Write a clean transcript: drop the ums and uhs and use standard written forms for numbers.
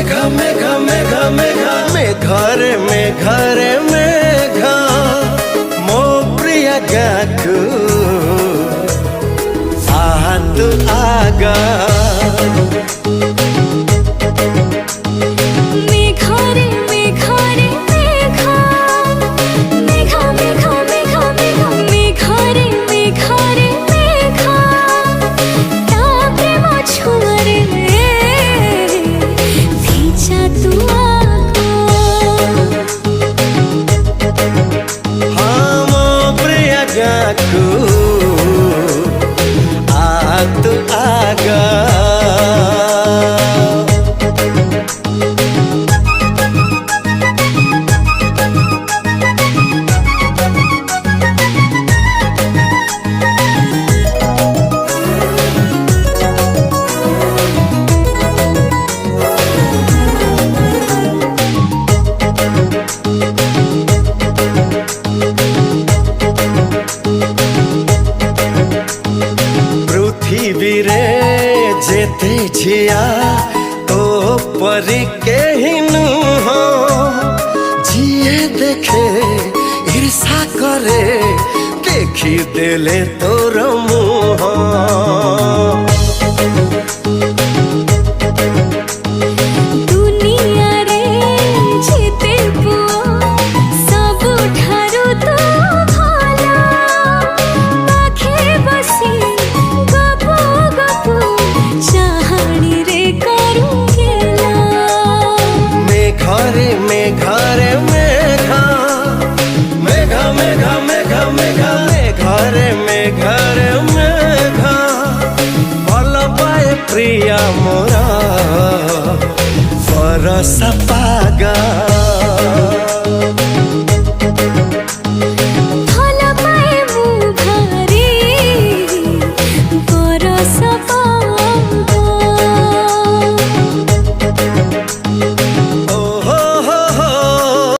मेघा मेघा मेघा मेघा मेघरे मेघरे मेघा मो प्रिय गाकु आतु आगा आतु आगा पृथ्वी जेते झिया तो परी के नुह जिए देखे ईर्षा करे देखी देले तोर मुह मेघरे मेघा मेघा मेघा मेघा मेघा मेघरे मेघरे मेघा भल पाए प्रिया मोरा बरसा पागा।